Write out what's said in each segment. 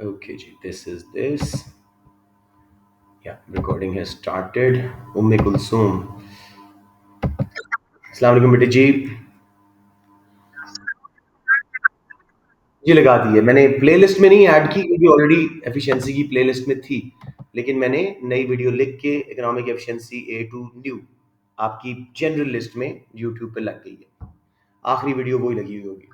Okay, ji, this is this. Yeah, recording has started. Umme Kulsum. अस्सलाम वालेकुम बेटे जी। जी लगा दी है मैंने, प्लेलिस्ट में नहीं ऐड की क्योंकि ऑलरेडी एफिशिएंसी की प्लेलिस्ट में थी। लेकिन मैंने नई वीडियो लिख के इकोनॉमिक एफिशिएंसी A2 न्यू आपकी जनरल लिस्ट में यूट्यूब पे लग गई है। आखिरी वीडियो वही लगी हुई होगी।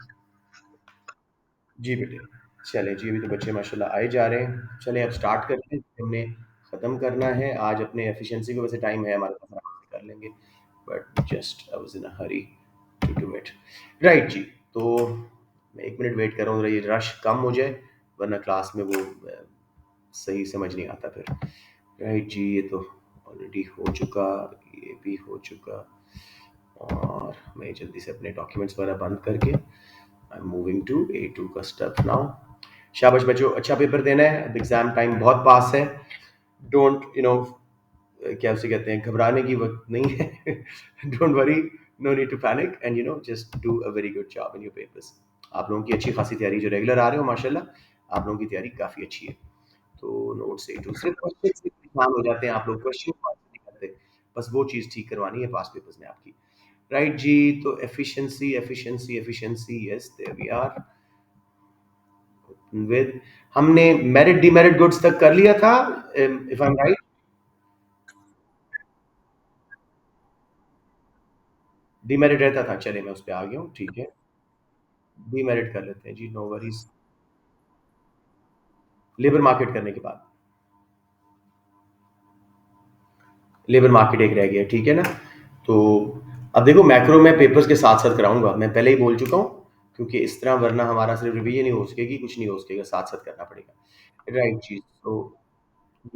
जी बेटे। चले जी, अभी तो बच्चे माशाल्लाह आए जा रहे हैं। चले अब स्टार्ट करते हैं, हमने ख़त्म करना है आज अपने एफिशिएंसी को। वैसे टाइम है हमारे पास, आराम से कर लेंगे, but just I was in a hurry to do it. Right जी। तो मैं 1 मिनट वेट कर रहा हूँ, ज़रा ये रश कम हो जाए, वरना क्लास में वो सही समझ नहीं आता फिर। राइट जी, ये तो ऑलरेडी हो चुका, ये भी हो चुका। और मैं जल्दी से अपने डॉक्यूमेंट्स वगैरह बंद करके I am moving to A2 का स्टफ नाउ। शाबाश बच्चों, अच्छा पेपर देना है, अब एग्जाम टाइम बहुत पास है। डोंट क्या उसे कहते हैं, घबराने की वक्त नहीं है। Don't worry, no need to panic, and just do a very good job in your papers. आप लोगों की अच्छी खासी तैयारी, जो रेगुलर आ रहे हो माशाल्लाह, आप लोगों की तैयारी काफ़ी अच्छी है। तो नोट से A2 सिर्फ क्वेश्चन से परेशान हो जाते हैं आप लोग, क्वेश्चन को आंसर नहीं करते। बस वो चीज़ ठीक करवानी है पास पेपर्स में आपकी। राइट जी। तो efficiency efficiency efficiency, yes there we are with. हमने मेरिट डीमेरिट गुड्स तक कर लिया था, if I am right. Demerit रहता था, चले मैं उस पे आ गया हूँ, ठीक है। डीमेरिट कर लेते हैं जी, नो वरीज। लेबर मार्केट करने के बाद लेबर मार्केट एक रह गया, ठीक है ना। तो अब देखो, मैक्रो में पेपर्स के साथ साथ कराऊंगा, मैं पहले ही बोल चुका हूँ, क्योंकि इस तरह वरना हमारा सिर्फ रिवीजन ही हो सकेगी, कुछ नहीं हो सकेगा, साथ साथ करना पड़ेगा। राइट चीज तो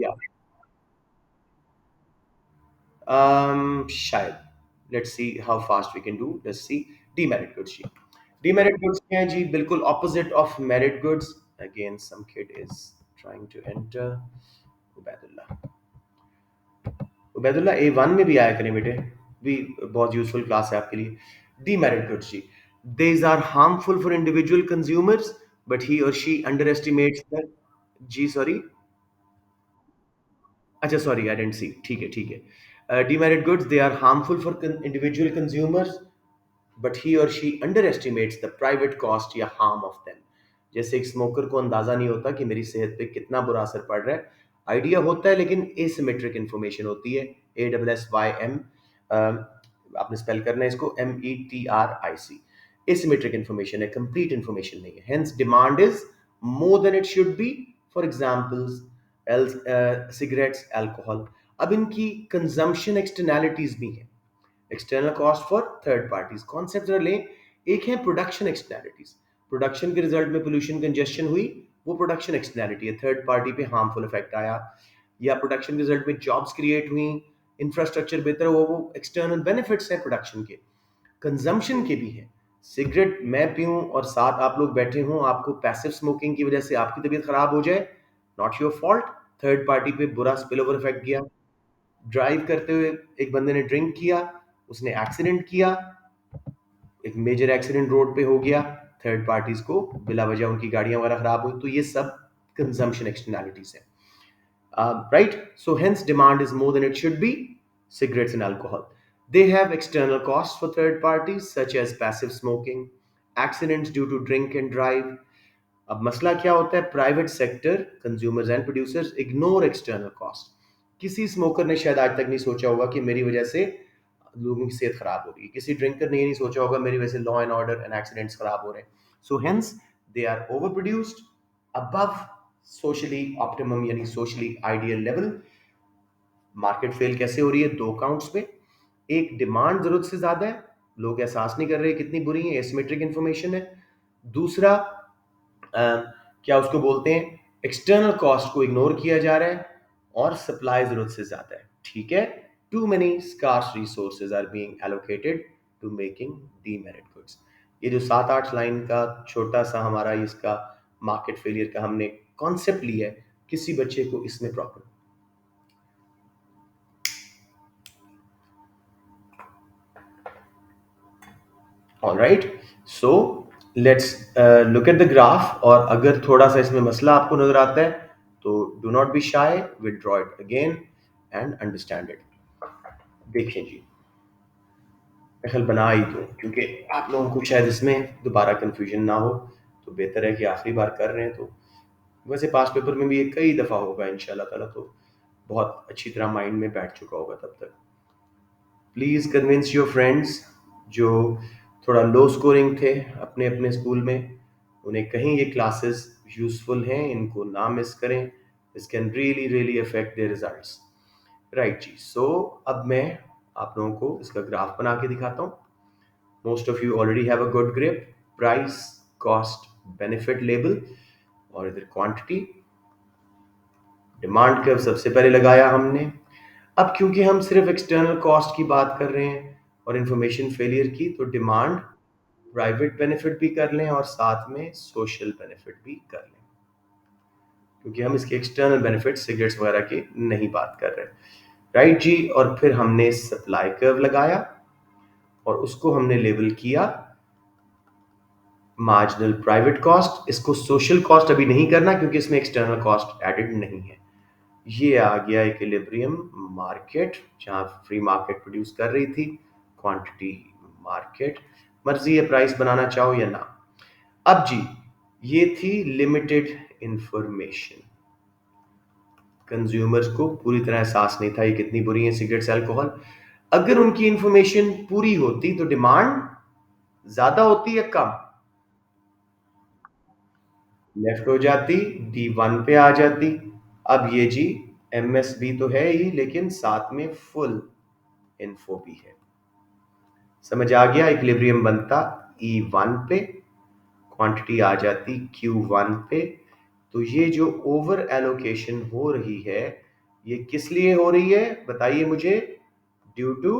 या शायद, let's see how fast we can do. Let's see demerit goods जी। डीमेरिट गुड्स क्या है जी? बिल्कुल opposite of merit goods. Again some kid is trying to enter. Ubaidullah, Ubaidullah A1 में भी आया करें बेटे, भी बहुत यूजफुल क्लास है आपके लिए। डीमेरिट गुड्स जी, these are harmful for individual consumers but he or she underestimates the। जी सॉरी, अच्छा सॉरी, आई डेंट सी, ठीक है ठीक है। Demerit goods, they are harmful for individual consumers but he or she underestimates the private cost या harm of them. जैसे एक smoker को अंदाजा नहीं होता कि मेरी सेहत पे कितना बुरा असर पड़ रहा है, आइडिया होता है लेकिन एसिमेट्रिक इंफॉर्मेशन होती है। ASSYM, आपने स्पेल करना है इसको METRIC। एसिमेट्रिक इंफॉर्मेशन है, कंप्लीट इंफॉर्मेशन नहीं है, hence demand is more than it should be. For examples, cigarettes, alcohol. अब इनकी कंजम्पशन एक्सटर्नैलिटीज भी हैं, external cost for third parties. Concept जरा लें, एक है प्रोडक्शन एक्सटर्नैलिटीज, प्रोडक्शन के रिजल्ट में पोल्यूशन कंजेशन हुई, वो प्रोडक्शन एक्सटर्नैलिटी है, थर्ड पार्टी पे हार्मफुल इफेक्ट आया। या प्रोडक्शन के रिजल्ट में जॉब्स क्रिएट हुई, इंफ्रास्ट्रक्चर बेहतर हुआ, वो एक्सटर्नल बेनिफिट्स हैं प्रोडक्शन के। कंजम्पशन के भी हैं, सिगरेट मैं पीऊं और साथ आप लोग बैठे हों, आपको पैसिव स्मोकिंग की वजह से आपकी तबीयत खराब हो जाए, not your fault, third party पे बुरा स्पिल ओवर इफेक्ट गया। ड्राइव करते हुए एक बंदे ने ड्रिंक किया, उसने एक्सीडेंट किया, एक मेजर एक्सीडेंट रोड पे हो गया, थर्ड पार्टीज को बिला वजह उनकी गाड़ियां वगैरह खराब हुई, तो ये सब कंजम्पशन एक्सटर्नैलिटीज है। Right? So hence demand is more than it should be. Cigarettes and alcohol, they have external costs for third parties such as passive smoking, accidents due to drink and drive. अब मसला क्या होता है, private sector, consumers and producers ignore external cost. किसी smoker ने शायद आज तक नहीं सोचा होगा कि मेरी वजह से लोगों की सेहत खराब हो रही है, किसी ड्रिंकर ने ये नहीं सोचा होगा मेरी वजह से law and order and accidents खराब हो रहे हैं। So hence they are over produced above socially optimum, यानी socially ideal level. Market fail कैसे हो रही है? दो काउंट्स पे, एक डिमांड जरूरत से ज्यादा है, लोग एहसास नहीं कर रहे कितनी बुरी है, एसिमेट्रिक इंफॉर्मेशन है। दूसरा, क्या उसको बोलते हैं, एक्सटर्नल कॉस्ट को इग्नोर किया जा रहा है, और सप्लाई जरूरत से ज्यादा है, ठीक है। Too many scarce resources are being allocated to making demerit goods. ये जो 7-8 लाइन का छोटा सा हमारा इसका मार्केट फेलियर का हमने कॉन्सेप्ट लिया है, किसी बच्चे को इसमें problem. All right. So let's look at the graph, और अगर थोड़ा सा इसमें मसला आपको नजर आता है तो do not be shy, withdraw it again and understand it. देखिए जी, दखल बना ही दो, क्योंकि आप लोगों को शायद इसमें दोबारा कंफ्यूजन ना हो, तो बेहतर है कि आखिरी बार कर रहे हैं तो। वैसे पास पेपर में भी ये कई दफ़ा होगा इंशाल्लाह ताला, तो बहुत अच्छी तरह माइंड में बैठ चुका होगा तब तक। प्लीज़ कन्विंस योर फ्रेंड्स जो थोड़ा लो स्कोरिंग थे अपने अपने स्कूल में, उन्हें कहीं ये क्लासेस यूज़फुल हैं, इनको ना मिस करें। This can really really affect their results. Right जी, सो अब मैं आप लोगों को इसका ग्राफ बना के दिखाता हूँ। Most of you already have a good grip, price cost benefit label, और इधर क्वांटिटी। डिमांड कर्व सबसे पहले लगाया हमने। अब क्योंकि हम सिर्फ एक्सटर्नल कॉस्ट की बात कर रहे हैं और इंफॉर्मेशन फेलियर की, तो डिमांड प्राइवेट बेनिफिट भी कर लें और साथ में सोशल बेनिफिट भी कर लें, क्योंकि हम इसके एक्सटर्नल बेनिफिट सिगरेट्स वगैरह की नहीं बात कर रहे। राइट जी, और फिर हमने सप्लाई कर्व लगाया और उसको हमने लेबल किया मार्जिनल प्राइवेट कॉस्ट। इसको सोशल कॉस्ट अभी नहीं करना क्योंकि इसमें एक्सटर्नल कॉस्ट एडेड नहीं है। ये आ गया इक्विलिब्रियम मार्केट, जहां फ्री मार्केट प्रोड्यूस कर रही थी, क्वांटिटी मार्केट। मर्जी है प्राइस बनाना चाहो या ना। अब जी, ये थी लिमिटेड इंफॉर्मेशन। कंज्यूमर्स को पूरी तरह एहसास नहीं था ये कितनी बुरी है सिगरेट्स, अल्कोहल। अगर उनकी इंफॉर्मेशन पूरी होती तो डिमांड ज्यादा होती या कम? लेफ्ट हो जाती, D1 पे आ जाती। अब ये जी, MSB तो है ही, लेकिन साथ में फुल इन्फो भी है। समझ आ गया? इक्विलिब्रियम बनता E1 पे, क्वांटिटी आ जाती Q1 पे। तो ये जो ओवर एलोकेशन हो रही है, ये किस लिए हो रही है बताइए मुझे? Due to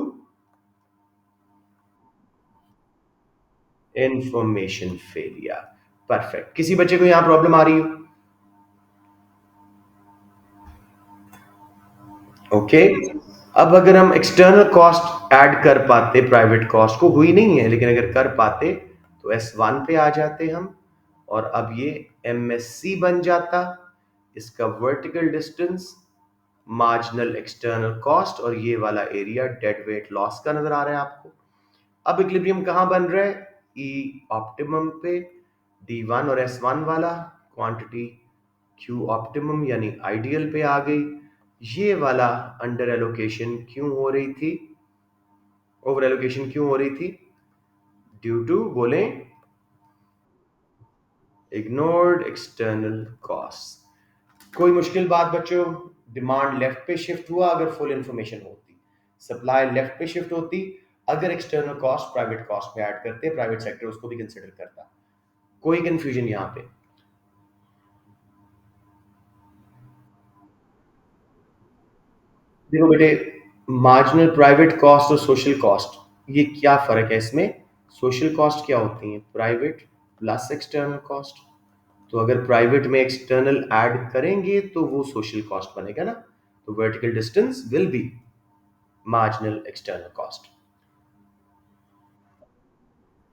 information failure. Perfect. किसी बच्चे को यहां प्रॉब्लम आ रही हो? ओके। अब अगर हम एक्सटर्नल कॉस्ट ऐड कर पाते, प्राइवेट कॉस्ट को हुई नहीं है लेकिन अगर कर पाते, तो S1 पे आ जाते हम, और अब ये MSC बन जाता। इसका vertical distance marginal external cost, और ये वाला एरिया डेड वेट लॉस का नजर आ रहा है आपको। अब इक्विलिब्रियम कहां बन रहा है? ई ऑप्टिमम पे, D1 और S1 वाला क्वांटिटी Q ऑप्टिमम यानी आइडियल पे आ गई। ये वाला अंडर एलोकेशन क्यों हो रही थी, ओवर एलोकेशन क्यों हो रही थी? ड्यू टू, बोलें? Ignored external cost. कोई मुश्किल बात बच्चों? डिमांड लेफ्ट पे शिफ्ट हुआ अगर फुल इंफॉर्मेशन होती, सप्लाई लेफ्ट पे शिफ्ट होती अगर एक्सटर्नल कॉस्ट प्राइवेट कॉस्ट में ऐड करते, प्राइवेट सेक्टर उसको भी कंसिडर करता। कोई कंफ्यूजन यहां पे? देखो बेटे, मार्जिनल प्राइवेट कॉस्ट और सोशल कॉस्ट, ये क्या फर्क है इसमें? सोशल कॉस्ट क्या होती है? Private plus external cost. तो अगर प्राइवेट में एक्सटर्नल ऐड करेंगे तो वो सोशल कॉस्ट बनेगा ना, तो vertical distance will be marginal external cost.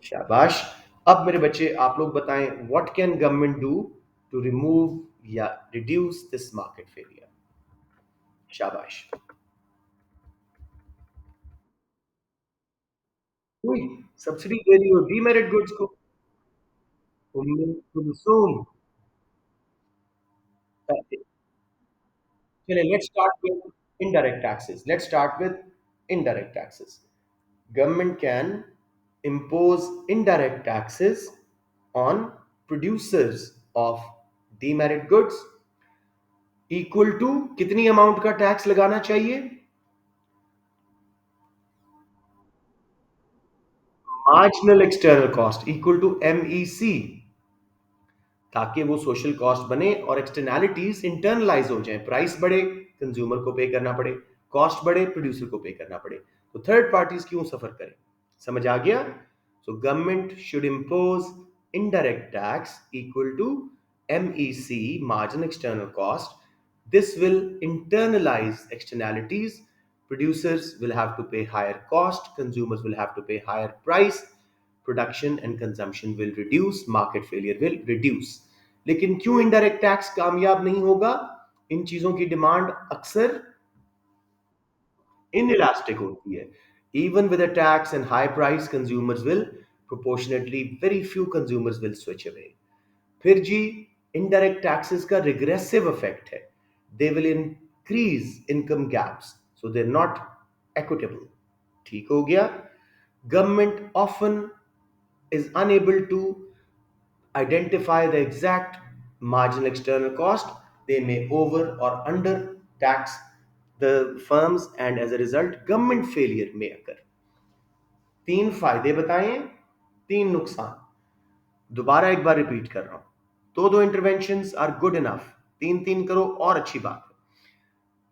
शाबाश। अब मेरे बच्चे आप लोग बताएं, what can government do to remove या रिड्यूस दिस मार्केट फेलियर? शाबाश। कोई सब्सिडी दे रही हो डीमेरिट गुड्स को? उम्मीद कुलसुम। चलिए, let's start with indirect taxes. Let's start with indirect taxes. Government can impose indirect taxes on producers of demerit goods equal to कितनी amount का टैक्स लगाना चाहिए? Marginal external cost equal to MEC, ताकि वो social cost बने और externalities internalise हो जाए। प्राइस बढ़े, कंज्यूमर को पे करना पड़े, कॉस्ट बढ़े, प्रोड्यूसर को पे करना पड़े, तो थर्ड पार्टीज क्यों सफर करें? समझ आ गया? So government should impose indirect tax equal to MEC, margin external cost. This will internalize externalities. Producers will have to pay higher cost, consumers will have to pay higher price, production and consumption will reduce, market failure will reduce. लेकिन क्यों indirect tax कामयाब नहीं होगा? इन चीजों की demand अक्सर inelastic होती है। Even with a tax and high price, consumers will proportionately, very few consumers will switch away. फिर जी, इनडायरेक्ट टैक्सेस का रिग्रेसिव इफेक्ट है। They will increase income gaps, so they not equitable. ठीक हो गया? Government often is unable to identify the exact marginal external cost. They may over or under tax the firms, and as a result, government failure may occur. तीन फायदे बताएं, तीन नुकसान। दोबारा एक बार रिपीट कर रहा हूं। दो इंटरवेंशंस आर गुड इनफ, तीन तीन करो और अच्छी बात है।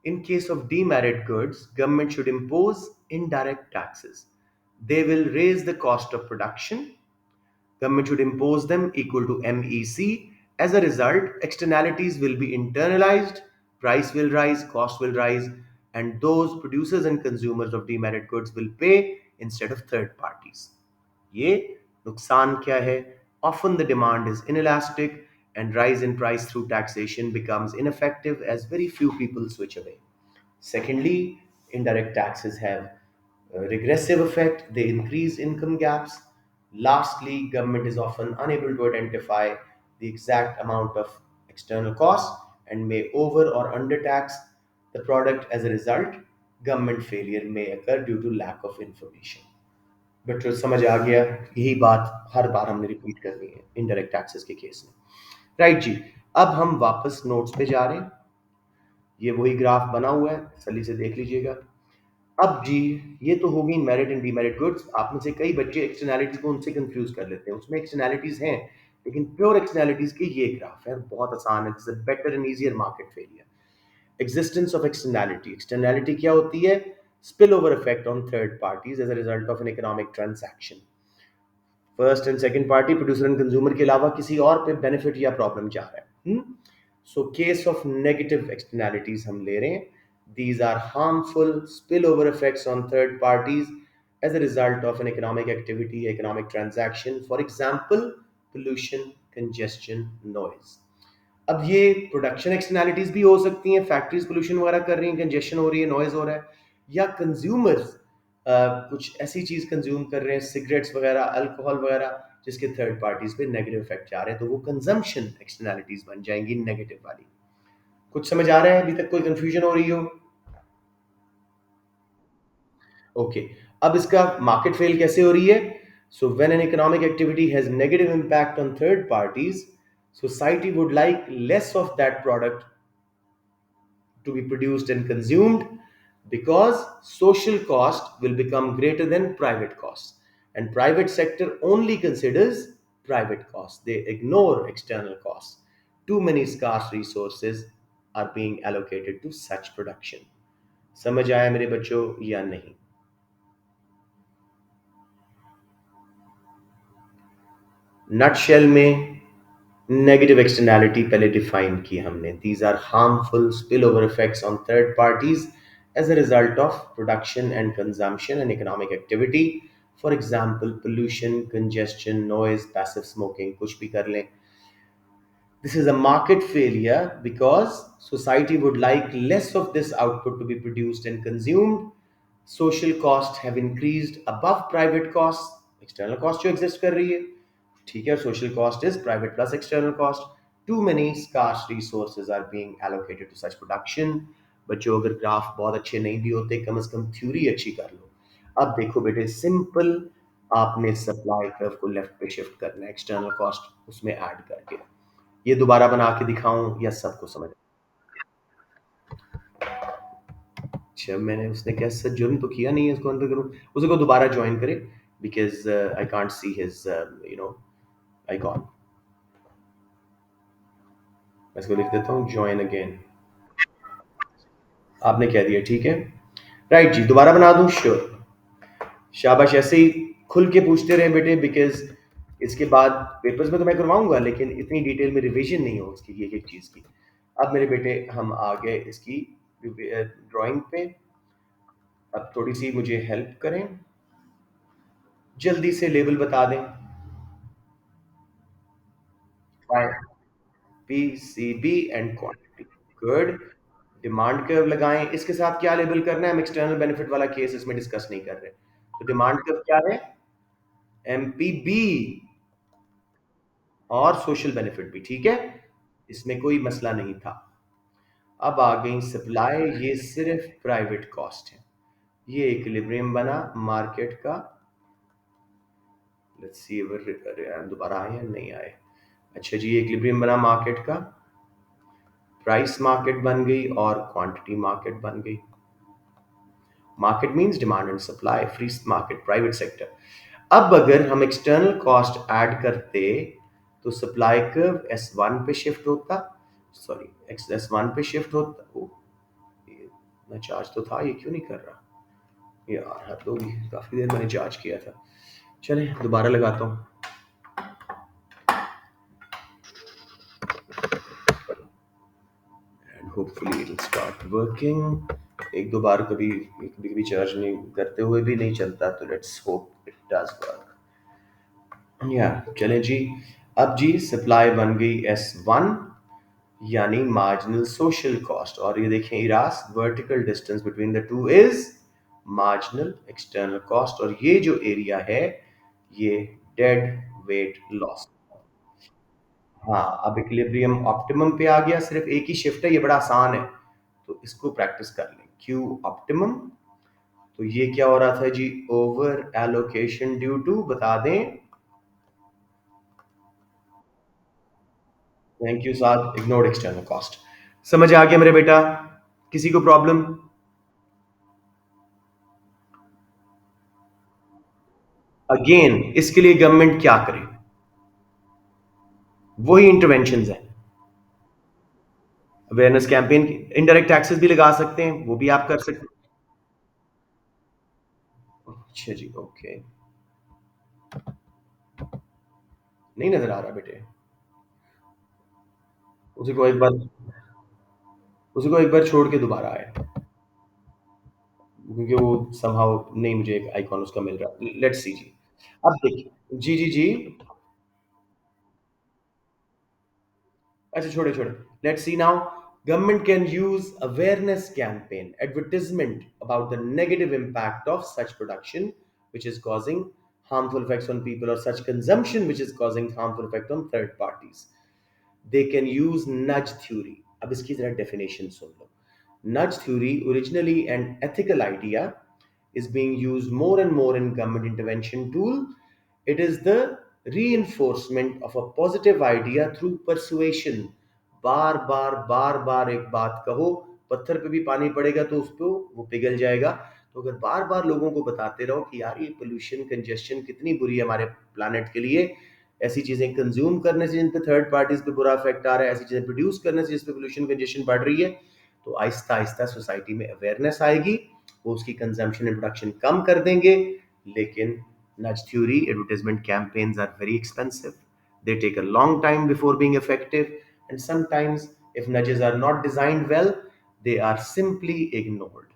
In case of demerit goods, government should impose indirect taxes. They will raise the cost of production. Government should impose them equal to MEC. As a result, externalities will be internalized, price will rise, cost will rise, and those producers and consumers of demerit goods will pay instead of third parties. ये नुकसान क्या है? Often the demand is inelastic and rise in price through taxation becomes ineffective as very few people switch away. Secondly, indirect taxes have a regressive effect, they increase income gaps. Lastly, government is often unable to identify the exact amount of external costs and may over or undertax the product. As a result, government failure may occur due to lack of information. But समझ आ गया, यही बात हर बार हमने repeat करनी है indirect taxes के case में। राइट जी, अब हम वापस नोट्स पे जा रहे हैं। ये वही ग्राफ बना हुआ है, सली से देख लीजिएगा। अब जी, ये तो होगी मेरिट एंड डीमेरिट गुड्स। आप में से कई बच्चे एक्सटर्नैलिटीज को उनसे कंफ्यूज कर लेते हैं। उसमें एक्सटर्नैलिटीज हैं, लेकिन प्योर एक्सटर्नैलिटीज के ये ग्राफ है, बहुत आसान है। This is better and easier market failure. Existence of externality. Externality क्या होती है? Spillover effect on third parties as a result of an economic transaction. First and second party, producer and consumer के अलावा किसी और पे बेनिफिट या problem जा रहा है। So case of negative externalities हम ले रहे हैं। These are harmful spill over effects on third parties as a result of an economic activity, economic transaction. For example, pollution, congestion, noise. अब ये प्रोडक्शन एक्सटर्नैलिटीज भी हो सकती हैं, फैक्ट्रीज पोल्यूशन वगैरह कर रही हैं, कंजेशन हो रही है, नॉइज हो रहा है, या कंज्यूमर्स कुछ ऐसी चीज कंज्यूम कर रहे हैं, सिगरेट्स वगैरह, अल्कोहल वगैरह, जिसके थर्ड पार्टीज पे नेगेटिव इफेक्ट जा रहे हैं, तो वो कंजम्पशन एक्सटर्नैलिटीज बन जाएंगी नेगेटिव वाली। कुछ समझ आ रहा है? अभी तक कोई कंफ्यूजन हो रही हो? ओके, अब इसका मार्केट फेल कैसे हो रही है? So when an economic activity has negative impact on third parties, society would like less of that product to be produced and consumed, because social cost will become greater than private costs, and private sector only considers private costs, they ignore external costs. Too many scarce resources are being allocated to such production. समझ आया मेरे बच्चों या नहीं? Nutshell में negative externality पहले define की हमने। These are harmful spill over effects on third parties as a result of production and consumption and economic activity. For example, pollution, congestion, noise, passive smoking, कुछ भी कर लें। This is a market failure because society would like less of this output to be produced and consumed. Social costs have increased above private costs. External cost जो exist कर रही है, ठीक है, social cost is private plus external cost. Too many scarce resources are being allocated to such production. बच्चों, अगर graph बहुत अच्छे नहीं भी होते, कम से कम थ्योरी अच्छी कर लो। अब देखो बेटे, सिंपल, आपने सप्लाई कर्व को लेफ्ट पे शिफ्ट करना है, एक्सटर्नल कॉस्ट उसमें ऐड करके। ये दोबारा बना के दिखाऊं या सबको समझ? अच्छा, मैंने, उसने क्या सच जुर्म तो किया नहीं है, इसको अंदर करूं, उसे को दोबारा ज्वाइन करे, because I can't see his you know icon. मैं इसको लिख देता हूँ ज्वाइन अगेन। आपने कह दिया, ठीक है। राइट जी, दोबारा बना दूं? श्योर, शाबाश। ऐसे ही खुल के पूछते रहे बेटे, बिकॉज इसके बाद पेपर्स में तो मैं करवाऊंगा, लेकिन इतनी डिटेल में रिवीजन नहीं हो उसकी एक एक चीज की। अब मेरे बेटे हम आ गए इसकी ड्राइंग पे। अब थोड़ी सी मुझे हेल्प करें। जल्दी से लेबल बता दें। PCB and quantity. Good. Demand curve लगाएं, इसके साथ क्या लेबल करना है? हम एक्सटर्नल बेनिफिट वाला केस इसमें डिस्कस नहीं कर रहे, तो डिमांड कर्व क्या है? एमपीबी। और सोशल बेनिफिट भी, ठीक है, इसमें कोई मसला नहीं था। अब आ गई सप्लाई, ये सिर्फ प्राइवेट कॉस्ट है। ये इक्विलिब्रियम बना मार्केट का। लेट्स सी अगर दोबारा आए या नहीं आए। अच्छा जी, इक्विलिब्रियम बना मार्केट का, प्राइस मार्केट बन गई और क्वांटिटी मार्केट बन गई। Market means demand and supply, free market, private sector. अब अगर हम एक्सटर्नल कॉस्ट ऐड करते तो सप्लाई कर्व S1 पे शिफ्ट होता, सॉरी S1 पे शिफ्ट होता। ओ, ये मैं चार्ज तो था, ये क्यों नहीं कर रहा यार? हद होगी, काफी देर मैंने चार्ज किया था। चले दोबारा लगाता हूँ। And hopefully it will start working. एक दो बार कभी कभी कभी चार्ज नहीं करते हुए भी नहीं चलता, तो let's hope it does work. या चलें जी। अब जी सप्लाई बन गई S1, यानी मार्जिनल सोशल कॉस्ट। और ये देखें eras, vertical distance between the two is marginal external cost. और ये जो एरिया है, ये डेड वेट लॉस। हाँ, अब इक्विलिब्रियम ऑप्टिमम पे आ गया, सिर्फ एक ही शिफ्ट है, ये बड़ा आसान है, तो इसको प्रैक्टिस कर लें। क्यू ऑप्टिमम, तो ये क्या हो रहा था जी? ओवर एलोकेशन ड्यू टू, बता दें। थैंक यू साहब, इग्नोर्ड एक्सटर्नल कॉस्ट। समझ आ गया मेरे बेटा? किसी को प्रॉब्लम? अगेन इसके लिए गवर्नमेंट क्या करे? वही इंटरवेंशन है। अवेयरनेस कैंपेन, इनडायरेक्ट टैक्सेस भी लगा सकते हैं, वो भी आप कर सकते हैं। अच्छा जी, ओके। नहीं नजर आ रहा बेटे? उसी को एक बार, उसी को एक बार छोड़ के दोबारा आए, क्योंकि वो समहाउ नहीं, मुझे एक आइकॉन उसका मिल रहा। लेट्स सी जी। अब देखिए जी जी जी। अच्छा छोड़े छोड़े, let's see now. Government can use awareness campaign, advertisement about the negative impact of such production which is causing harmful effects on people, or such consumption which is causing harmful effect on third parties. They can use nudge theory. अब इसकी जरा definition soon low. Nudge theory, originally an ethical idea, is being used more and more in government intervention tool. It is the reinforcement of a positive idea through persuasion. बार बार बार बार एक बात कहो, पत्थर पे भी पानी पड़ेगा तो उस पर वो पिघल जाएगा। तो अगर बार बार लोगों को बताते रहो कि यार ये पोल्यूशन कंजेशन कितनी बुरी है हमारे प्लानट के लिए, ऐसी चीजें कंज्यूम करने से जिन पे थर्ड पार्टीज पे बुरा इफेक्ट आ रहा है, ऐसी चीजें प्रोड्यूस करने से जिस पे पोल्यूशन कंजेशन बढ़ रही है, तो आहिस्ता आहिस्ता सोसाइटी में अवेयरनेस आएगी, वो उसकी कंजम्पशन एंड प्रोडक्शन कम कर देंगे। लेकिन nudge theory advertisement campaigns are very expensive. They take a long time before being effective, and sometimes, if nudges are not designed well, they are simply ignored.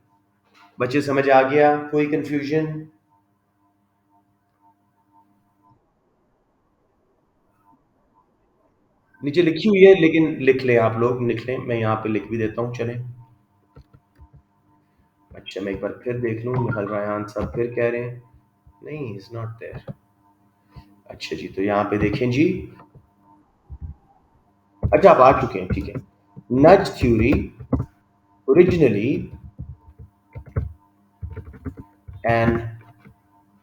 बच्चे समझ आ गया? कोई कंफ्यूजन? नीचे लिखी हुई है, लेकिन लिख लें आप लोग, लिख लें, मैं यहाँ पे लिख भी देता हूँ, चलें। अच्छा मैं एक बार फिर देख लूँ, महल रायहान साहब फिर कह रहे हैं नहीं, इज नॉट देयर। अच्छा जी, तो यहाँ पे देखें जी। अच्छा आप आ चुके हैं, ठीक है। Nudge theory originally an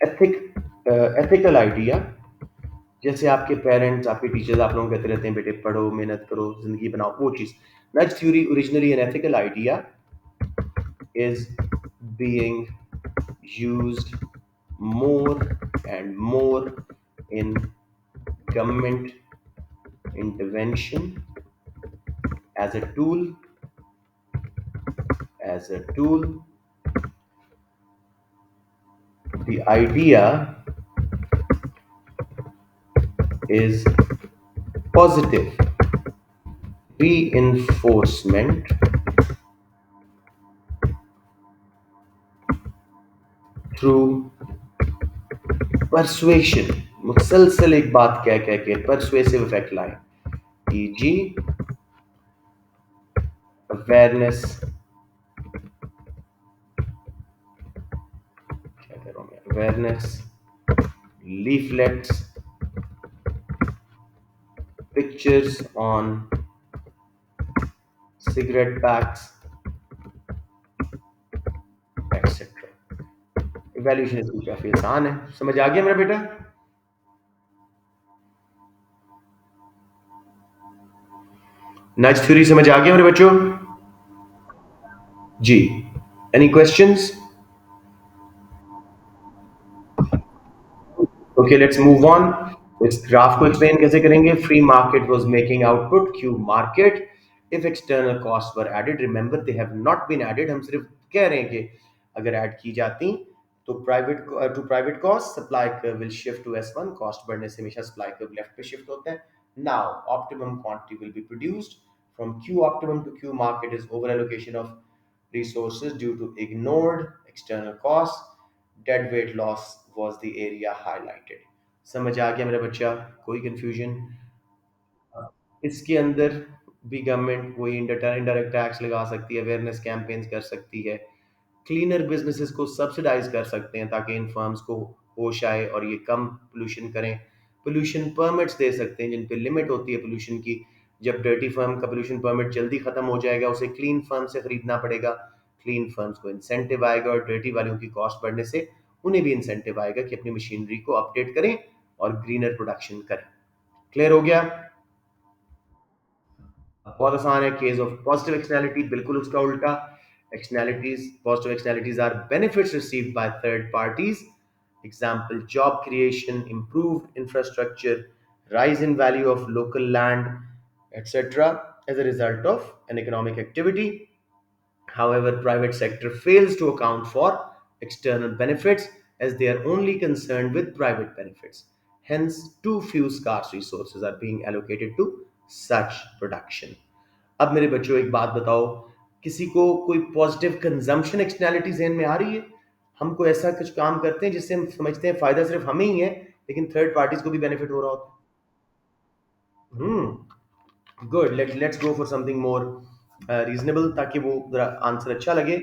ethic ethical idea. जैसे आपके पेरेंट्स, आपके टीचर्स आप लोगों को कहते रहते हैं बेटे पढ़ो, मेहनत करो, जिंदगी बनाओ, वो चीज। नज theory originally an ethical idea is being used more and more in government intervention as a tool, as a tool. The idea is positive reinforcement through persuasion, मुसलसल एक बात कह कह के परसुएसिव इफेक्ट लाए, ईजी अवेयरनेस, क्या कह रहा हूं मैं, awareness, leaflets, pictures on cigarette PACS etcetera. Evaluation इसकी काफी आसान है, समझ आ गया मेरा बेटा? नज थ्योरी समझ आ गया मेरे बच्चों? जी, any questions? Okay, let's move on. इस ग्राफ को एक्सप्लेन कैसे करेंगे? Free market was making output, Q market, if external cost were added, remember they have not been added, हम सिर्फ कह रहे हैं कि अगर ऐड की जाती तो private cost supply curve will shift to S1, cost बढ़ने से हमेशा सप्लाई कर्व लेफ्ट पे शिफ्ट होता है। Now optimum quantity will be produced from Q optimum to Q market is over allocation of resources due to ignored external costs, dead weight loss was the area highlighted. समझ आ गया मेरा बच्चा? कोई confusion? इसके अंदर भी गवर्नमेंट वही इनडायरेक्ट टैक्स लगा सकती है, अवेयरनेस कैंपेन्स कर सकती है, क्लीनर बिजनेसेस को सब्सिडाइज कर सकते हैं ताकि इन फर्म्स को होश आए और ये कम पोल्यूशन करें। पोल्यूशन परमिट्स दे सकते हैं जिन पे लिमिट होती है पोल्यूशन की। जब डर्टी फर्म का पोल्यूशन परमिट जल्दी खत्म हो जाएगा, उसे क्लीन फर्म से खरीदना पड़ेगा, क्लीन फर्म्स को इंसेंटिव आएगा और डर्टी वालों की कॉस्ट बढ़ने से उन्हें भी इंसेंटिव आएगा कि अपनी मशीनरी को अपडेट करें और ग्रीनर प्रोडक्शन करें। क्लियर हो गया? बहुत आसान है। केस ऑफ पॉजिटिव एक्सटर्नैलिटी बिल्कुल उसका उल्टा। Externalities, positive externalities are benefits received by third parties, example job creation, improved infrastructure, rise in value of local land, etc. as a result of an economic activity. However, private sector fails to account for external benefits as they are only concerned with private benefits. Hence, too few scarce resources are being allocated to such production. अब मेरे बच्चों एक बात बताओ, किसी को कोई positive consumption externality ज़हन में आ रही है? हम कोई ऐसा कुछ काम करते हैं जिससे हम समझते हैं फायदा सिर्फ हमें ही है, लेकिन थर्ड पार्टीज को भी बेनिफिट हो रहा होता है। Good, let's go for something more reasonable ताकि वो जरा आंसर अच्छा लगे।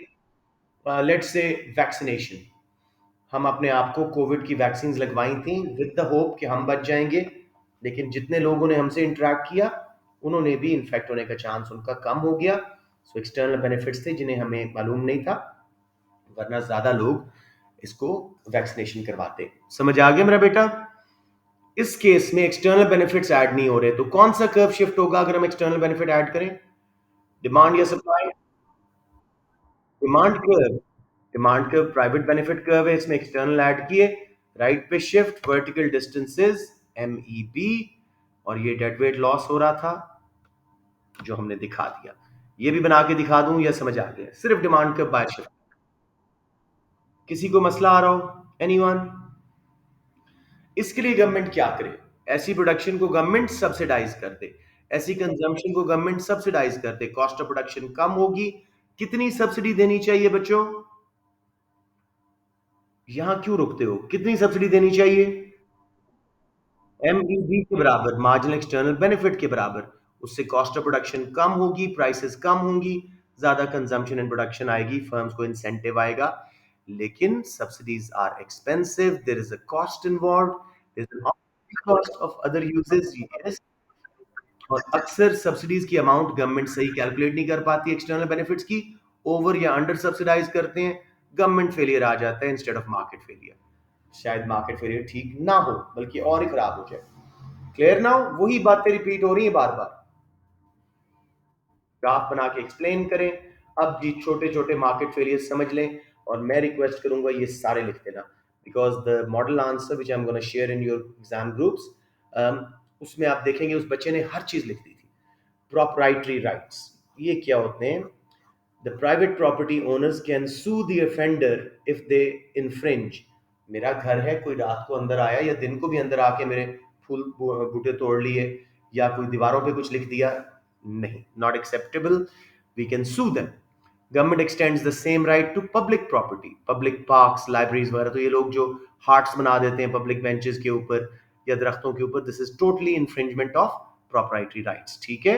लेट्स से वैक्सीनेशन, हम अपने आप को कोविड की वैक्सीन लगवाई थी विद द होप कि हम बच जाएंगे, लेकिन जितने लोगों ने हमसे इंटरेक्ट किया उन्होंने भी इन्फेक्ट होने का चांस उनका कम हो गया। सो एक्सटर्नल बेनिफिट्स थे जिन्हें हमें मालूम नहीं था, वरना ज्यादा लोग इसको वैक्सीनेशन करवाते। समझ आ गया मेरा बेटा? इस केस में एक्सटर्नल बेनिफिट्स ऐड नहीं हो रहे, तो कौन सा कर्व शिफ्ट होगा अगर हम एक्सटर्नल बेनिफिट ऐड करें? डिमांड या supply? Demand curve. Demand curve private benefit curve है, इसमें एक्सटर्नल ऐड किए, राइट पे शिफ्ट, वर्टिकल डिस्टेंसेस MEB, और ये डेड वेट लॉस हो रहा था जो हमने दिखा दिया। ये भी बना के दिखा दूं या समझ आ गया? सिर्फ डिमांड कर्व बाय शिफ्ट। किसी को मसला आ रहा हो? एनीवन? इसके लिए गवर्नमेंट क्या करे? ऐसी प्रोडक्शन को गवर्नमेंट सब्सिडाइज कर दे, ऐसी कंजम्पशन को गवर्नमेंट सब्सिडाइज कर दे, कॉस्ट ऑफ प्रोडक्शन कम होगी। कितनी सब्सिडी देनी चाहिए बच्चों? यहां क्यों रुकते हो? कितनी सब्सिडी देनी चाहिए? MEB के बराबर, मार्जिनल एक्सटर्नल बेनिफिट के बराबर। उससे कॉस्ट ऑफ प्रोडक्शन कम होगी, प्राइसेस कम होंगी, ज्यादा कंजम्पशन एंड प्रोडक्शन आएगी, फर्म्स को इंसेंटिव आएगा। लेकिन subsidies are expensive, there is a cost involve, there is an cost of other uses. Yes, और अक्सर सब्सिडीज की अमाउंट गवर्नमेंट सही कैलकुलेट नहीं कर पाती एक्सटर्नल बेनिफिट्स की, ओवर या अंडर सब्सिडाइज करते हैं, गवर्नमेंट फेलियर आ जाता है इंस्टेड ऑफ मार्केट फेलियर। शायद मार्केट फेलियर ठीक ना हो बल्कि और ही खराब हो जाए। क्लियर ना हो? वही बातें रिपीट हो रही है बार बार। ग्राफ बना के एक्सप्लेन करें। अब जी छोटे छोटे मार्केट फेलियर समझ लें, और मैं रिक्वेस्ट करूंगा ये सारे लिख देना, because the model answer which I am gonna share in your exam groups, उसमें आप देखेंगे उस बच्चे ने हर चीज लिख दी थी। प्रोप्राइटरी राइट्स, ये क्या होते हैं? The private property owners can sue the offender if they infringe. मेरा घर है, कोई रात को अंदर आया या दिन को भी अंदर आके मेरे फूल बूटे तोड़ लिए या कोई दीवारों पे कुछ लिख दिया, नहीं, not acceptable, we can sue them. Government extends the same right to public property, public parks, libraries वगैरह। तो ये लोग जो हार्ट्स बना देते हैं पब्लिक बेंचेस के ऊपर या दरख्तों के ऊपर, this is totally infringement of property rights. ठीक है,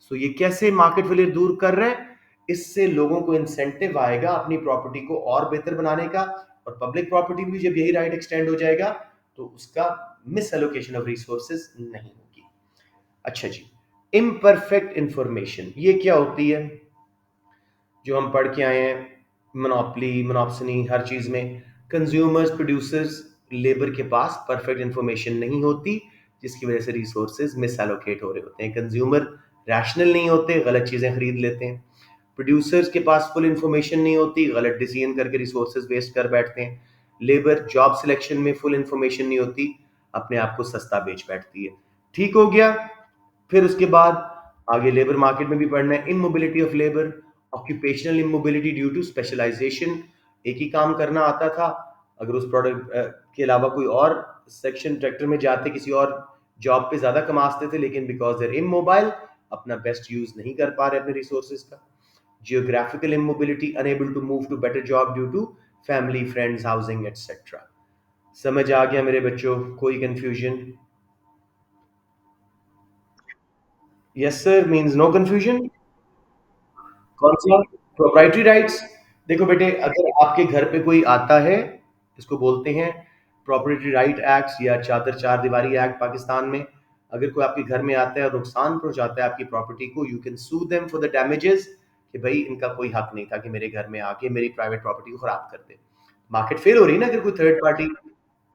सो ये कैसे मार्केट फेलियर दूर कर रहे हैं? इससे लोगों को इंसेंटिव आएगा अपनी प्रॉपर्टी को और बेहतर बनाने का, और पब्लिक प्रॉपर्टी भी जब यही राइट एक्सटेंड हो जाएगा तो उसका मिस एलोकेशन ऑफ रिसोर्सेज नहीं होगी। अच्छा जी, इम्परफेक्ट इंफॉर्मेशन ये क्या होती है? जो हम पढ़ के आए हैं, मोनोपली मोनोप्सनी हर चीज में, कंज्यूमर्स प्रोड्यूसर्स लेबर के पास परफेक्ट इंफॉर्मेशन नहीं होती, जिसकी वजह से रिसोर्सेज मिस एलोकेट हो रहे होते हैं। कंज्यूमर रैशनल नहीं होते, गलत चीजें खरीद लेते हैं। प्रोड्यूसर्स के पास फुल इंफॉर्मेशन नहीं होती, गलत डिसीजन करके रिसोर्सेज वेस्ट कर बैठते हैं। लेबर जॉब सिलेक्शन में फुल इंफॉर्मेशन नहीं होती, अपने आप को सस्ता बेच बैठती है। ठीक हो गया। फिर उसके बाद आगे लेबर मार्केट में भी पढ़ना है, immobility of labour, occupational immobility due to specialisation. एक ही काम करना आता था, अगर उस प्रोडक्ट के अलावा कोई और सेक्शन ट्रैक्टर में जाते किसी और जॉब पे ज्यादा कमाते थे, लेकिन बिकॉज देर इमोबाइल अपना बेस्ट यूज नहीं कर पा रहे अपने रिसोर्सेज का। Geographical immobility, unable to move to better job due to family, friends, housing etcetera. समझ आ गया मेरे बच्चों? कोई confusion? Yes sir means no confusion. कौन सा? Proprietary rights. देखो बेटे, अगर आपके घर पे कोई आता है, इसको बोलते हैं प्रॉपर्टी राइट एक्ट या चादर चार दीवारी एक्ट पाकिस्तान में। अगर कोई आपके घर में आता है और नुकसान पहुंचाता है आपकी प्रॉपर्टी को, you can sue them for the damages, कि भाई इनका कोई हक नहीं था कि मेरे घर में आके मेरी प्राइवेट प्रॉपर्टी को खराब कर दे। मार्केट फेल हो रही है ना, अगर कोई थर्ड पार्टी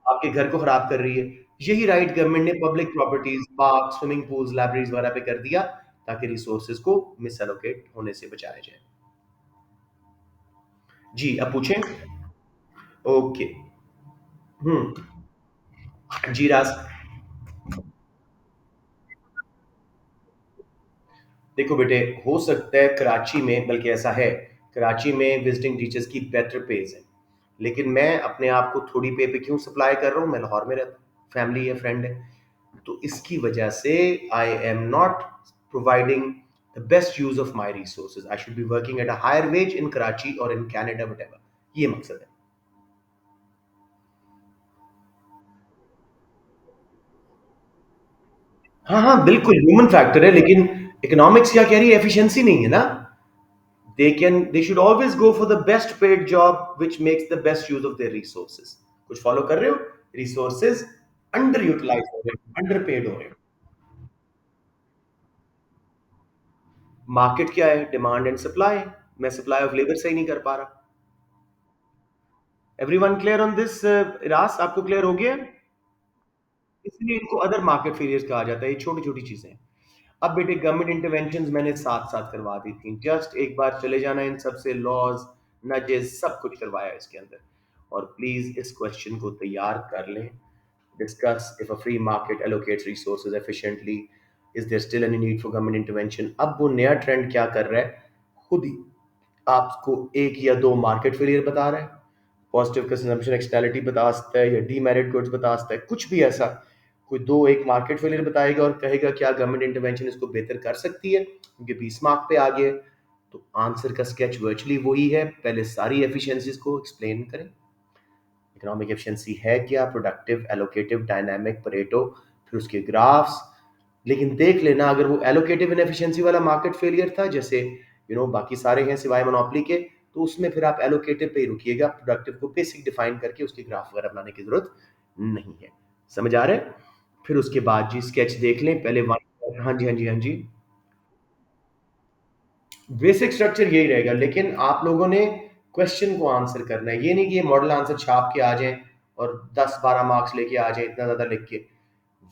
आपके घर को खराब कर रही है। यही राइट गवर्नमेंट ने public properties, park, swimming pools, libraries वगैरह पे कर दिया, ताकि रिसोर्सेज को मिसएलोकेट होने से बचाया जाए। जी अब पूछें। ओके। हम्म। जी राज। देखो बेटे, हो सकता है कराची में, बल्कि ऐसा है, कराची में विजिटिंग टीचर्स की बेटर पेज है, लेकिन मैं अपने आप को थोड़ी पे पे क्यों सप्लाई कर रहा हूँ? मैं लाहौर में रहता हूँ, फैमिली है, फ्रेंड है, तो इसकी वजह से I am not providing the best use of my resources. I should be working at a higher wage in Karachi और इन कैनेडा, वट एवर। ये मकसद है। हाँ हाँ बिल्कुल ह्यूमन फैक्टर है, लेकिन इकोनॉमिक्स क्या कह रही है? एफिशिएंसी नहीं है ना। They should always go for the best paid job which makes the best use of their resources। कुछ फॉलो कर रहे हो? रिसोर्सेज अंडर यूटिलाइज हो रहे हैं, अंडर पेड हो रहे हैं। मार्केट क्या है? Demand and supply. मैं सप्लाई ऑफ लेबर सही नहीं कर पा रहा। Everyone clear on this? रास आपको क्लियर हो गया? इसलिए इनको अदर मार्केट फेलियर्स कहा जाता है, ये छोटी छोटी चीजें हैं। अब बेटे, गवर्नमेंट इंटरवेंशन मैंने साथ साथ करवा दी थी, जस्ट एक बार चले जाना इन सबसे, लॉज, नजेस, सब कुछ करवाया इसके अंदर। और प्लीज इस क्वेश्चन को तैयार कर लें। Discuss if a free market allocates resources efficiently, is there still any need for government intervention? अब वो नया ट्रेंड क्या कर रहा है, खुद ही आपको एक या दो मार्केट फेलियर बता रहा है, पॉजिटिव कंजम्पशन एक्सटर्नैलिटी बता सकता है, या डीमेरिट गुड्स बता सकता है, कुछ भी ऐसा। कोई दो एक मार्केट फेलियर बताएगा और कहेगा क्या गवर्नमेंट इंटरवेंशन इसको बेहतर कर सकती है, क्योंकि 20 मार्क पे आ गए। तो आंसर का स्केच वर्चुअली वही है, पहले सारी एफिशिएंसीज को एक्सप्लेन करें। इकोनॉमिक एफिशिएंसी है क्या? प्रोडक्टिव, एलोकेटिव, डायनामिक, परेटो, फिर उसके ग्राफ्स। लेकिन देख लेना, अगर वो एलोकेटिव इनएफिशिएंसी वाला मार्केट फेलियर था, जैसे बाकी सारे हैं सिवाय मोनोपोली के, तो उसमें फिर आप एलोकेटिव पे ही रुकिएगा, प्रोडक्टिव को बेसिक डिफाइन करके उसके ग्राफ वगैरह बनाने की जरूरत नहीं है। समझ आ रहा है? फिर उसके बाद जी स्केच देख लें पहले वन। हाँ जी, हाँ जी, हाँ जी। बेसिक स्ट्रक्चर यही रहेगा, लेकिन आप लोगों ने क्वेश्चन को आंसर करना है। ये नहीं कि ये मॉडल आंसर छाप के आ जाए और 10-12 मार्क्स लेके आ जाए इतना ज्यादा लिख के।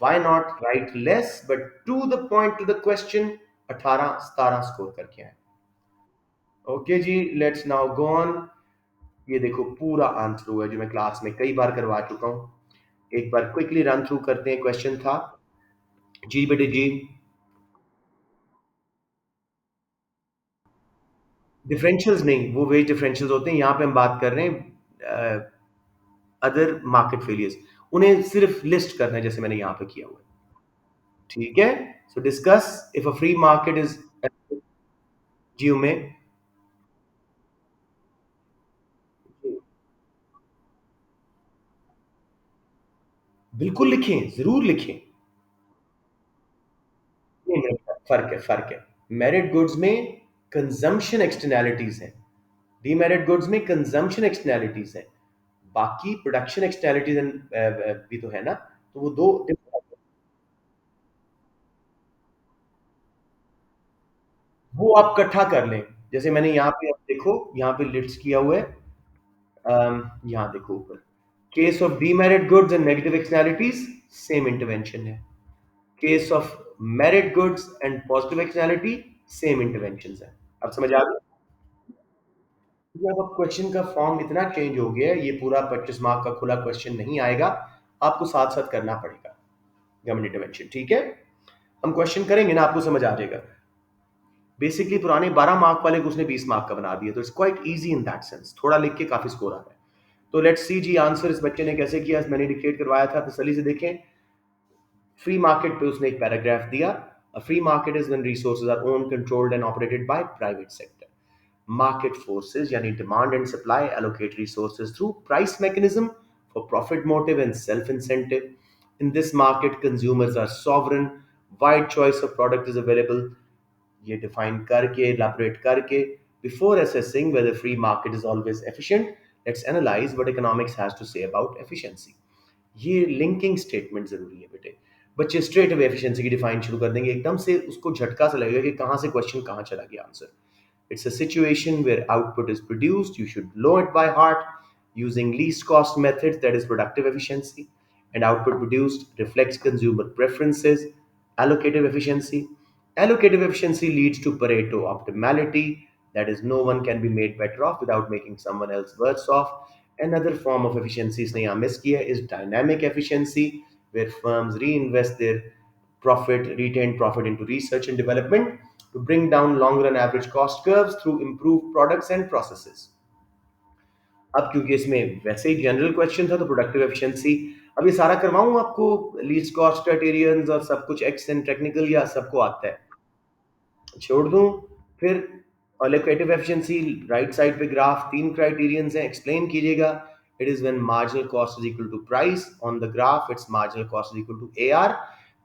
Why not write less but to the point to the question, 18-17 score करके आए। ओके जी, लेट्स नाउ गो ऑन। ये देखो पूरा आंसर हुआ है जो मैं क्लास में कई बार करवा चुका हूँ। एक बार क्विकली रन थ्रू करते हैं। क्वेश्चन था जी बेटे जी, डिफरेंशियल्स नहीं, वो वेज डिफरेंशियल्स होते हैं, यहाँ पे हम बात कर रहे हैं अदर मार्केट फेलियर्स। उन्हें सिर्फ लिस्ट करना है जैसे मैंने यहाँ पे किया हुआ है। ठीक है, so discuss if a free market is, जी में। बिल्कुल लिखें, जरूर लिखें। नहीं नहीं, फर्क है, फर्क है। मेरिट गुड्स में कंजम्पशन एक्सटर्नैलिटीज हैं, डीमेरिट गुड्स में कंजम्पशन एक्सटर्नैलिटीज हैं, बाकी प्रोडक्शन एक्सटर्नैलिटीज भी तो है ना, तो वो दो different- वो आप इकट्ठा कर लें। जैसे मैंने यहाँ पे, आप देखो यहाँ पे लिस्ट किया हुआ है, यहाँ देखो ऊपर, case of demerit goods and negative externalities, same intervention है। Case of merit goods and positive externality, same intervention है। अब समझ आ गई? ये अब क्वेश्चन का फॉर्म इतना चेंज हो गया है, ये पूरा 25 मार्क का खुला क्वेश्चन नहीं आएगा, आपको साथ साथ करना पड़ेगा गवर्नमेंट इंटरवेंशन, ठीक है? हम क्वेश्चन करेंगे ना, आपको समझ आ जाएगा। बेसिकली पुराने 12 मार्क वाले को उसने 20 मार्क का बना दिया, तो it's quite easy in that sense, थोड़ा लिख के काफी स्कोर आ रहा है। तो लेट्स सी जी आंसर इस बच्चे ने कैसे किया, मैंने डिक्टेट करवाया था, तसल्ली से देखें। फ्री मार्केट पे उसने एक पैराग्राफ दिया, a free market is when resources are owned, controlled and operated by private sector. Market forces, yani demand and supply, allocate resources through price mechanism for profit motive and self-incentive. In this market, consumers are sovereign, wide choice of product is available. ये define करके, elaborate करके, before assessing whether free market is always efficient, let's analyze what economics has to say about efficiency. ये linking statement जरूरी है बेटे। बच्चे straight away efficiency की define शुरू कर देंगे, एकदम से उसको झटका सा लगेगा कि कहाँ से क्वेश्चन कहाँ चला गया answer. It's a situation where output is produced. You should know it by heart using least cost methods, that is productive efficiency. And output produced reflects consumer preferences, allocative efficiency. Allocative efficiency leads to Pareto optimality, that is, no one can be made better off without making someone else worse off. Another form of efficiency इसने यहाँ miss किया is dynamic efficiency, where firms reinvest their retained profit into research and development to bring down long run average cost curves through improved products and processes. अब क्योंकि इसमें वैसे ही general question था, तो productive efficiency, अब ये सारा करवाऊं आपको, लीस्ट कॉस्ट क्राइटेरियंस और सब कुछ एक्स एंड टेक्निकल, या सबको आता है? छोड़ दूं फिर? अलोकेटिव एफिशिएंसी, राइट साइड पे ग्राफ, तीन क्राइटेरियंस हैं, एक्सप्लेन कीजिएगा। It is when marginal cost is equal to price, on the graph it's marginal cost is equal to AR,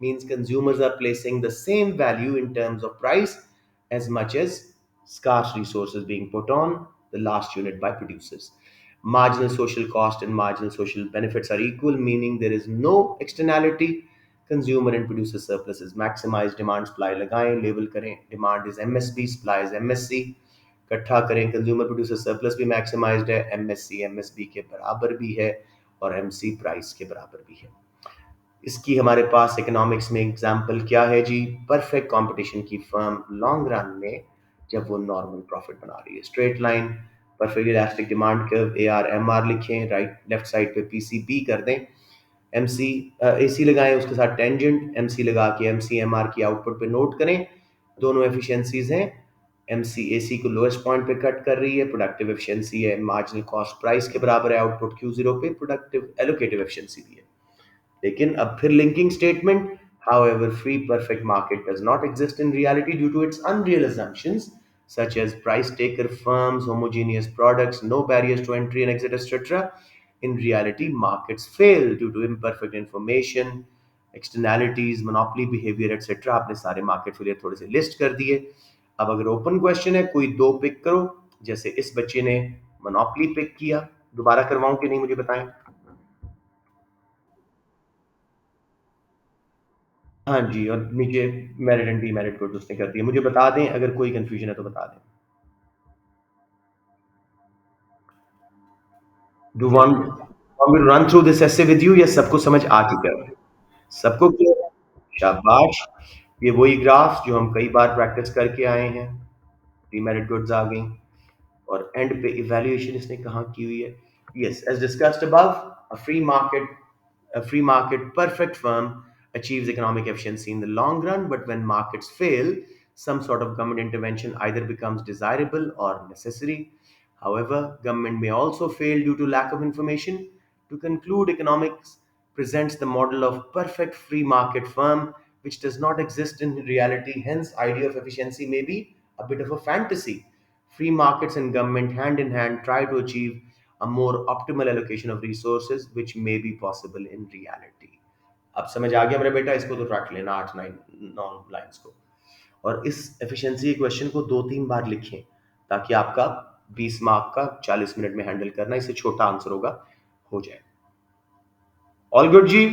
means consumers are placing the same value in terms of price as much as scarce resources being put on the last unit by producers. Marginal social cost and marginal social benefits are equal, meaning there is no externality. Consumer and producer surplus is maximized, demand supply लगाएं, label करें, demand is MSP, supply is MSC, इकट्ठा करें, consumer producer surplus भी maximised है, MSC MSB के बराबर भी है, और MC प्राइस के बराबर भी है। इसकी हमारे पास इकोनॉमिक्स में एग्जांपल क्या है जी? परफेक्ट कंपटीशन की फर्म लॉन्ग रन में जब वो नॉर्मल प्रॉफिट बना रही है, straight line, perfect elastic demand curve, AR MR लिखें, राइट लेफ्ट साइड पे PCB कर दें, MC AC लगाएं, उसके साथ टेंजेंट MC लगा के MC MR की आउटपुट पे नोट करें। दोनों एफिशिएंसीज हैं, MC AC को लोएस्ट पॉइंट पे कट कर रही है, प्रोडक्टिव एफिशिएंसी है, मार्जिनल कॉस्ट प्राइस के बराबर है, आउटपुट Q0 पे, प्रोडक्टिव एलोकेटिव एफिशिएंसी भी है। लेकिन अब फिर linking statement, however free perfect market does not exist in reality due to its unreal assumptions such as price taker firms, homogeneous products, no barriers to entry and exit, etc. In reality, markets fail due to imperfect information, externalities, monopoly behavior, etc. आपने सारे market failure थोड़े से list कर दिए। अब अगर open question है, कोई दो पिक करो, जैसे इस बच्चे ने मोनोपोली पिक किया, दोबारा करवाऊं कि नहीं मुझे बताएं? हाँ जी, और नीचे मेरिट एंड डीमेरिट कोड उसने कर दिए। मुझे बता दें अगर कोई कंफ्यूजन है तो बता दें। Do want me to run through this essay with you, या सबको समझ आ चुका है? सबको क्लियर है? शाबाश। ये वही ग्राफ जो हम कई बार प्रैक्टिस करके आए हैं। डीमेरिट गुड्स आ गई, और एंड पे इवैल्यूएशन इसने कहाँ की हुई है? Yes, as discussed above, a free market perfect firm achieves economic efficiency in the long run, but when markets fail, some sort of government intervention either becomes desirable or necessary. However, government may also fail due to lack of information. To conclude, economics presents the model of perfect free market firm, which does not exist in reality. Hence, idea of efficiency may be a bit of a fantasy. Free markets and government hand in hand try to achieve a more optimal allocation of resources, which may be possible in reality. अब समझ आ गया मेरा बेटा, इसको तो रट लेना 8 9 9 लाइंस को। और इस एफिशिएंसी क्वेश्चन को 2 3 बार लिखें, ताकि आपका 20 मार्क का 40 मिनट में हैंडल करना, इससे छोटा आंसर होगा, हो जाए। ऑल गुड जी।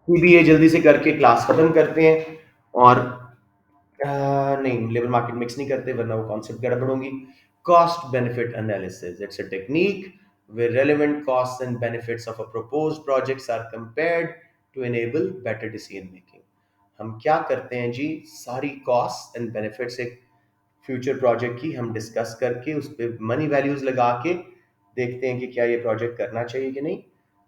सीबीए जल्दी से करके क्लास खत्म करते हैं। और नहीं, लेबर मार्केट मिक्स नहीं करते वरना वो कॉन्सेप्ट गड़बड़ होंगी। Cost benefit analysis, it's a technique where relevant costs and benefits of a proposed projects are compared to enable better decision making। हम क्या करते हैं जी, सारी कॉस्ट एंड बेनिफिट्स एक फ्यूचर प्रोजेक्ट की हम डिस्कस करके उस पर मनी वैल्यूज लगा के देखते हैं कि क्या ये प्रोजेक्ट करना चाहिए कि नहीं।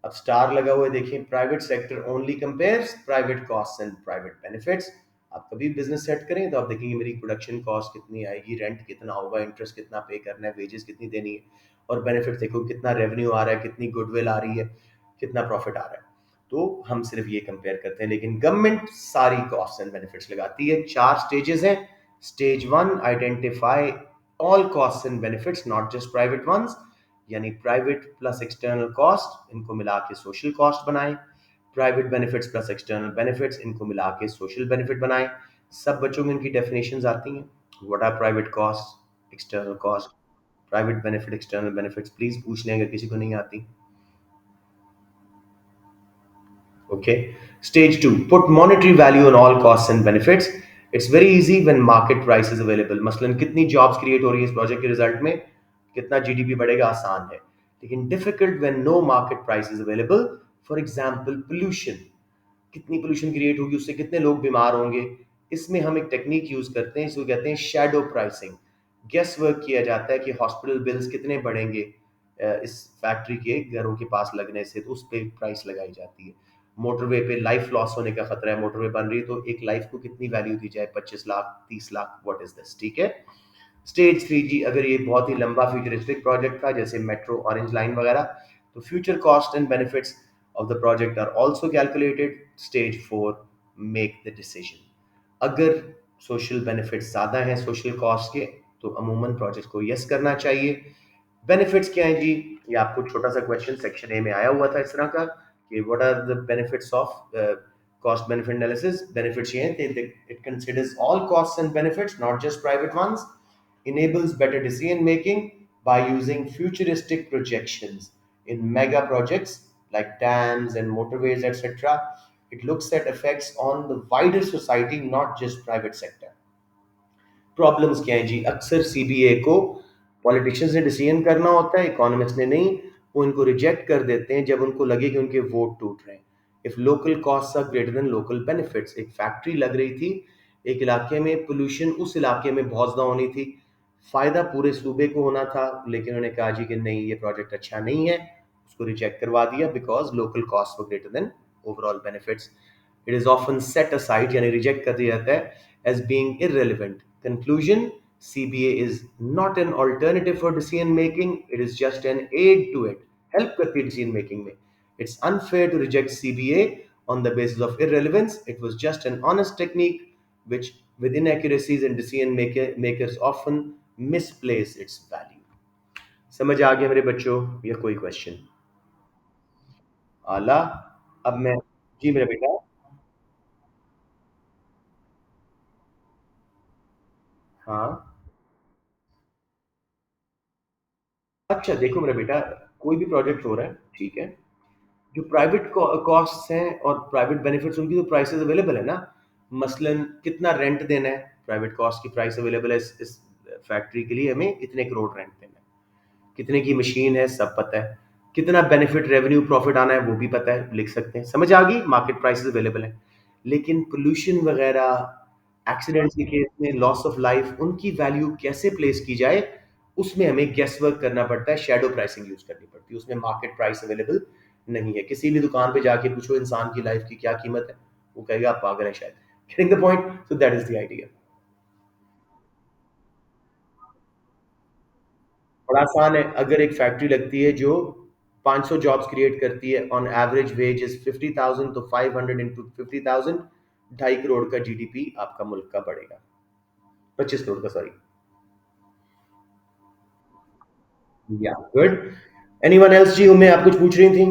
अब स्टार लगा हुआ है, देखिए, private sector only compares private cost and private benefits. आप कभी बिजनेस सेट करें तो आप देखेंगे मेरी प्रोडक्शन कॉस्ट कितनी आएगी, रेंट कितना होगा, इंटरेस्ट कितना पे करना है, वेजेस कितनी देनी है, और बेनिफिट देखो कितना रेवेन्यू आ रहा है, कितनी गुडविल आ रही है, कितना प्रॉफिट आ रहा है। तो हम सिर्फ ये कंपेयर करते हैं, लेकिन गवर्नमेंट सारी कॉस्ट एंड बेनिफिट्स लगाती है। 4 स्टेजेस हैं। Stage 1, identify all cost and benefits not just private ones, यानी प्राइवेट प्लस एक्सटर्नल कॉस्ट इनको मिला के सोशल कॉस्ट बनाएं, private benefits plus external benefits इनको मिला के सोशल बेनिफिट बनाएं। सब बच्चों में इनकी डेफिनेशंस आती हैं। What are private cost, external cost, private benefit, external benefits, please पूछ लें अगर किसी को नहीं आती। Okay. Stage 2, put monetary value on all costs and benefits. It's very easy when market price is available. मसलन कितनी jobs create हो रही है इस प्रोजेक्ट के रिजल्ट में, कितना जीडीपी बढ़ेगा, आसान है। लेकिन difficult when no market price is available. For example, pollution, कितनी पोल्यूशन क्रिएट होगी, उससे कितने लोग बीमार होंगे। इसमें हम एक टेक्निक यूज करते हैं, इसको कहते हैं शैडो प्राइसिंग। गेस वर्क किया जाता है कि हॉस्पिटल बिल्स कितने बढ़ेंगे इस फैक्ट्री के घरों के पास लगने से, तो उस पर प्राइस लगाई जाती है। मोटरवे पे लाइफ लॉस होने का खतरा है, मोटरवे बन रही है, तो एक लाइफ को कितनी वैल्यू दी जाए, 25 lakh, 30 lakh, what is this, ठीक है। स्टेज 3 जी, अगर ये बहुत ही लंबा फ्यूचरिस्टिक प्रोजेक्ट था जैसे मेट्रो ऑरेंज लाइन वगैरह, तो future cost and benefits of the project are also calculated. Stage 4, make the decision. अगर सोशल बेनिफिट्स ज़्यादा हैं सोशल कॉस्ट के, तो अमूमन प्रोजेक्ट को यस करना चाहिए। बेनिफिट्स क्या है जी, ये आपको छोटा सा क्वेश्चन सेक्शन ए में आया हुआ था इस तरह का कि what are the benefits of cost benefit analysis. Benefits ये हैं, it considers all costs and benefits not just private ones, enables better decision making by using futuristic projections in mega projects like dams and motorways, etc. It looks at effects on the wider society, not just private sector। Problems क्या है जी, अक्सर CBA को politicians ने decision करना होता है, economics ने नहीं। वो इनको रिजेक्ट कर देते हैं जब उनको लगे कि उनके वोट टूट रहे हैं। If local cost are greater than local benefits, एक फैक्ट्री लग रही थी एक इलाके में, पोल्यूशन उस इलाके में बहुत ज्यादा होनी थी, फायदा पूरे सूबे को होना था, लेकिन उन्होंने कहा जी कि नहीं, ये प्रोजेक्ट अच्छा नहीं है, उसको रिजेक्ट करवा दिया because local cost were greater than overall benefits. It is often set aside, यानी रिजेक्ट कर दिया जाता है as being irrelevant। Conclusion: CBA is not an alternative for decision making, it is just an aid to it। Help करती है decision making में। It's unfair to reject CBA on the basis of irrelevance। It was just an honest technique which, with inaccuracies and makers often misplace its value। समझ आ गया मेरे बच्चों, या कोई क्वेश्चन? आला। अब मैं, जी मेरा बेटा। हाँ। अच्छा देखो मेरा बेटा, कोई भी प्रोजेक्ट हो रहा है, ठीक है, जो प्राइवेट कॉस्ट्स हैं और प्राइवेट बेनिफिट्स, उनकी तो प्राइसेस अवेलेबल है ना। मसलन कितना रेंट देना है, प्राइवेट कॉस्ट की प्राइस अवेलेबल है, इस फैक्ट्री के लिए हमें इतने करोड़ रेंट देना है, कितने की मशीन है सब पता है, कितना बेनिफिट रेवेन्यू प्रॉफिट आना है वो भी पता है, लिख सकते हैं, समझ आ गई, मार्केट प्राइसेस अवेलेबल है। लेकिन पोल्यूशन वगैरह, एक्सीडेंट्स के केस में, लॉस ऑफ लाइफ, उनकी वैल्यू कैसे प्लेस की जाए, उसमें हमें गेस वर्क करना पड़ता है, शैडो प्राइसिंग यूज करनी पड़ती है, उसमें मार्केट प्राइस अवेलेबल नहीं है। किसी भी दुकान पे जाके पूछो इंसान की लाइफ की क्या कीमत है, वो कहेगा आप पागल है शायद। Getting the point, so that is the idea. बड़ा आसान है, अगर एक फैक्ट्री लगती है जो 500 जॉब्स क्रिएट करती है, ऑन एवरेज वेज इज 50,000, तो 500 इंटू 50,000, 2.5 करोड़ का जीडीपी आपका मुल्क का बढ़ेगा, 25 करोड़ का, सॉरी। या गुड। एनीवन एल्स जी, मैं आप कुछ पूछ रही थी?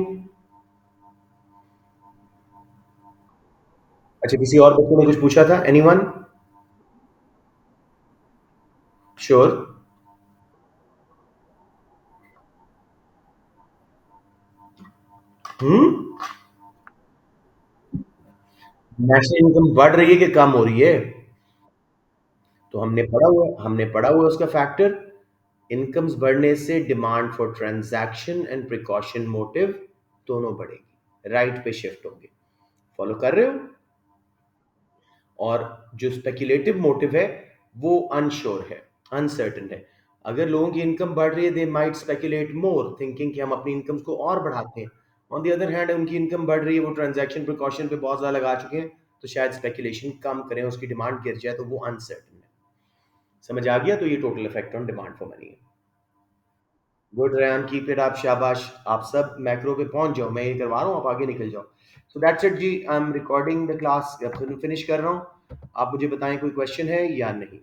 अच्छा, किसी और बच्चे ने कुछ पूछा था? एनीवन? श्योर। हम्म। नेशनल इनकम बढ़ रही है कि कम हो रही है? तो हमने पढ़ा हुआ है उसका फैक्टर। इनकम्स बढ़ने से demand for transaction and precaution motive दोनों बढ़ेगी, राइट पे शिफ्ट होंगे। फॉलो कर रहे हो? और जो स्पेक्युलेटिव मोटिव है वो अनश्योर है, अनसर्टन है। अगर लोगों की इनकम बढ़ रही है, they might speculate more, thinking कि हम अपनी इनकम्स को और बढ़ाते हैं। ऑन द अदर हैंड, उनकी इनकम बढ़ रही है, वो ट्रांजैक्शन प्रिकॉशन पे बहुत ज़्यादा लगा चुके हैं, तो शायद स्पेकुलेशन कम करें, उसकी डिमांड गिर जाए, तो वो अनसर्टन है। समझ आ गया? तो ये total effect on demand for money है। Good ran, keep it up, शाबाश। आप सब मैक्रो पे पहुंच जाओ, मैं ये करवा रहा हूँ, आप आगे निकल जाओ। सो दैट्स इट जी, I am recording the class, finish कर रहा हूँ। आप मुझे बताएं कोई क्वेश्चन है या नहीं?